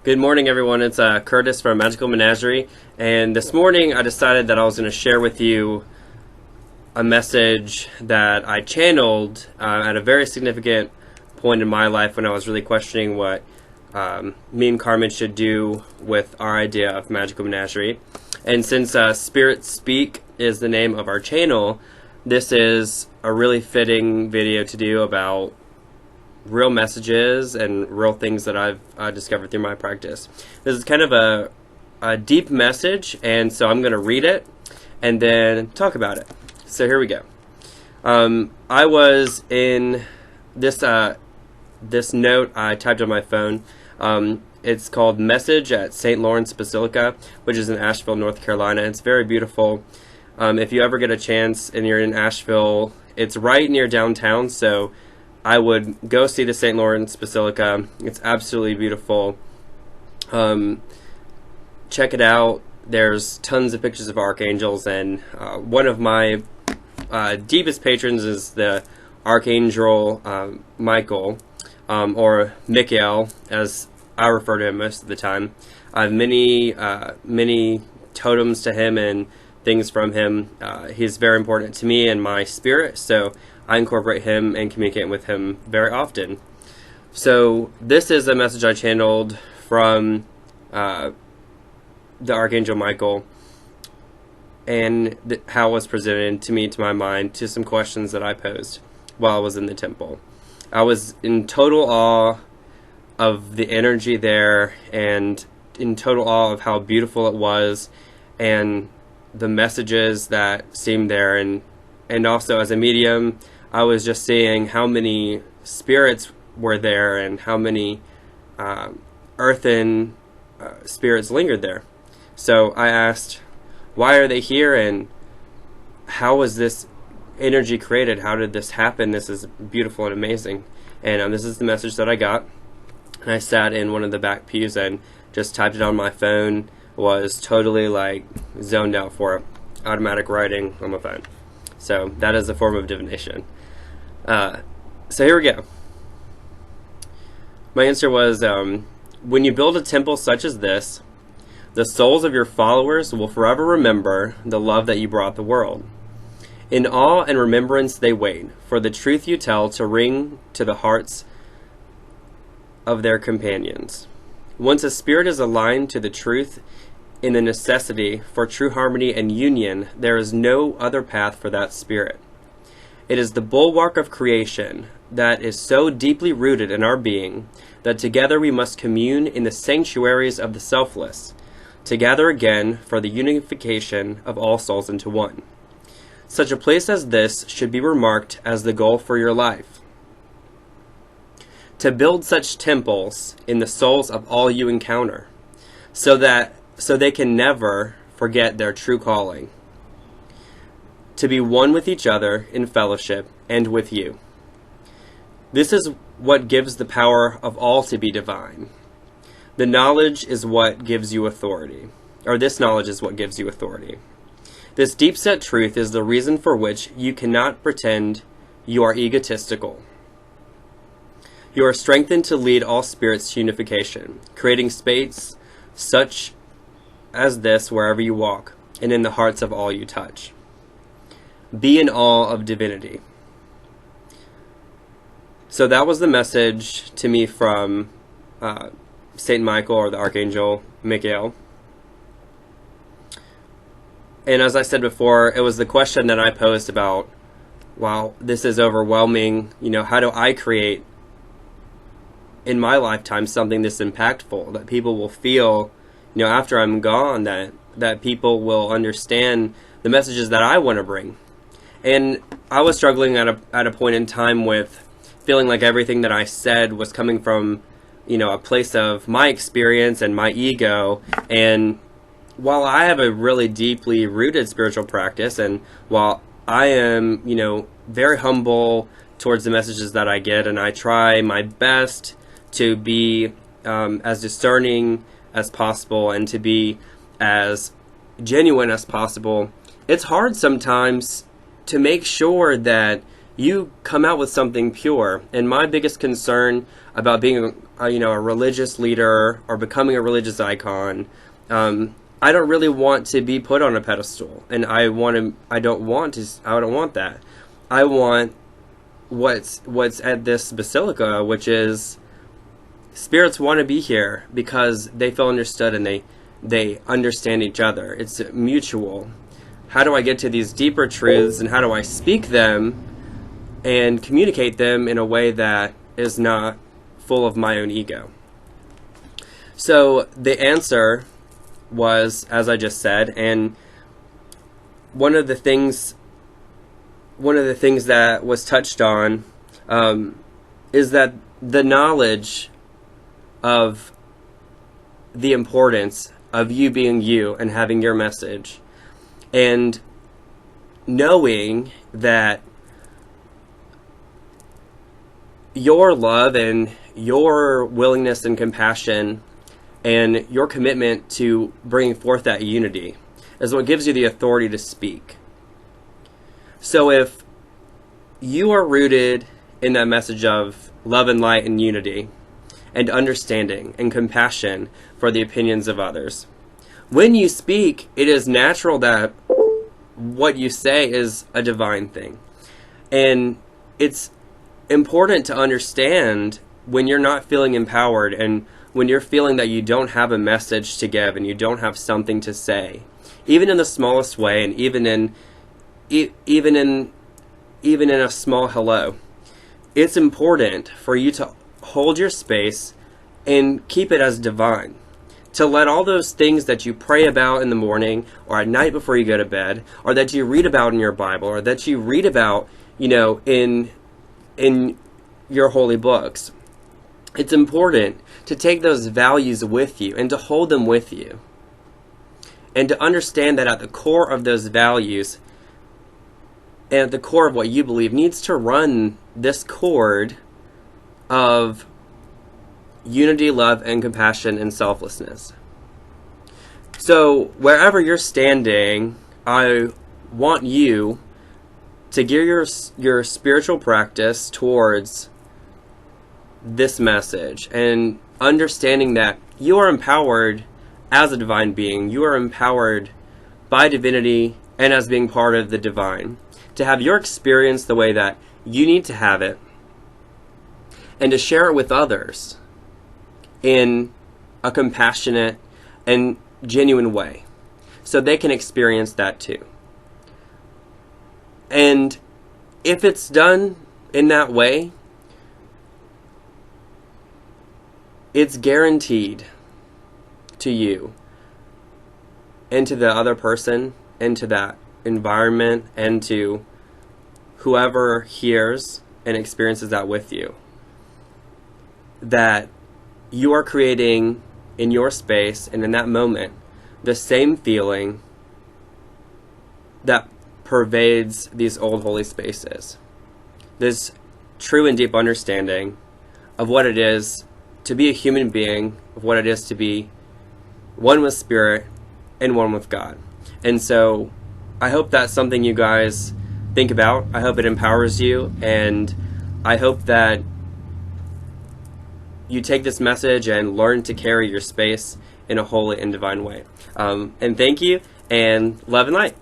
Good morning, everyone. It's Curtis from Magical Menagerie, and this morning I decided that I was going to share with you a message that I channeled at a very significant point in my life when I was really questioning what me and Carmen should do with our idea of Magical Menagerie. And since Spirit Speak is the name of our channel, this is a really fitting video to do about real messages and real things that I've discovered through my practice. This is kind of a deep message, and so I'm going to read it and then talk about it. So here we go. I was in this this note I typed on my phone. It's called Message at St. Lawrence Basilica, which is in Ashville, North Carolina. It's very beautiful. If you ever get a chance and you're in Asheville, it's right near downtown, so I would go see the St. Lawrence Basilica. It's absolutely beautiful. Check it out. There's tons of pictures of archangels, and one of my deepest patrons is the Archangel Michael, or Mikhail, as I refer to him most of the time. I have many totems to him and things from him. He's very important to me and my spirit, so I incorporate him and communicate with him very often. So this is a message I channeled from the Archangel Michael, and how it was presented to me, to my mind, to some questions that I posed while I was in the temple. I was in total awe of the energy there, and in total awe of how beautiful it was, and the messages that seemed there, and also as a medium, I was just seeing how many spirits were there and how many earthen spirits lingered there. So I asked, why are they here, and how was this energy created? How did this happen? This is beautiful and amazing. And this is the message that I got. And I sat in one of the back pews and just typed it on my phone. Was totally like zoned out for it. Automatic writing on my phone. So that is a form of divination. So here we go. My answer was, when you build a temple such as this, the souls of your followers will forever remember the love that you brought the world. In awe and remembrance they wait for the truth you tell to ring to the hearts of their companions. Once a spirit is aligned to the truth in the necessity for true harmony and union, there is no other path for that spirit. It is the bulwark of creation that is so deeply rooted in our being that together we must commune in the sanctuaries of the selfless, to gather again for the unification of all souls into one. Such a place as this should be remarked as the goal for your life. To build such temples in the souls of all you encounter, so they can never forget their true calling. To be one with each other in fellowship and with you. This is what gives the power of all to be divine. The knowledge is what gives you authority, or this knowledge is what gives you authority. This deep-set truth is the reason for which you cannot pretend you are egotistical. You are strengthened to lead all spirits to unification, creating space such as this wherever you walk, and in the hearts of all you touch. Be in awe of divinity. So that was the message to me from Saint Michael, or the Archangel Mikhail. And as I said before, it was the question that I posed about, wow, this is overwhelming. How do I create in my lifetime something this impactful that people will feel, after I'm gone, that people will understand the messages that I want to bring. And I was struggling at a point in time with feeling like everything that I said was coming from, a place of my experience and my ego. And while I have a really deeply rooted spiritual practice, and while I am, very humble towards the messages that I get, and I try my best to be as discerning as possible and to be as genuine as possible, it's hard sometimes to make sure that you come out with something pure. And my biggest concern about being a religious leader or becoming a religious icon, I don't really want to be put on a pedestal, and I don't want that. I want what's at this basilica, which is spirits want to be here because they feel understood and they understand each other. It's mutual. How do I get to these deeper truths, and how do I speak them and communicate them in a way that is not full of my own ego? So the answer was, as I just said, and one of the things that was touched on is that the knowledge of the importance of you being you and having your message, and knowing that your love and your willingness and compassion and your commitment to bringing forth that unity is what gives you the authority to speak. So if you are rooted in that message of love and light and unity and understanding and compassion for the opinions of others, when you speak, it is natural that what you say is a divine thing. And it's important to understand when you're not feeling empowered and when you're feeling that you don't have a message to give and you don't have something to say, even in the smallest way, and even in a small hello, it's important for you to hold your space and keep it as divine. To let all those things that you pray about in the morning or at night before you go to bed, or that you read about in your Bible, or that you read about, in your holy books, it's important to take those values with you and to hold them with you. And to understand that at the core of those values and at the core of what you believe needs to run this chord of unity, love, and compassion and selflessness. So wherever you're standing, I want you to gear your spiritual practice towards this message and understanding that you are empowered as a divine being. You are empowered by divinity and as being part of the divine to have your experience the way that you need to have it, and to share it with others in a compassionate and genuine way so they can experience that too. And if it's done in that way, it's guaranteed to you and to the other person and to that environment and to whoever hears and experiences that with you, that you are creating in your space and in that moment the same feeling that pervades these old holy spaces. This true and deep understanding of what it is to be a human being, of what it is to be one with Spirit and one with God. And so I hope that's something you guys think about. I hope it empowers you, and I hope that you take this message and learn to carry your space in a holy and divine way. And thank you, and love and light.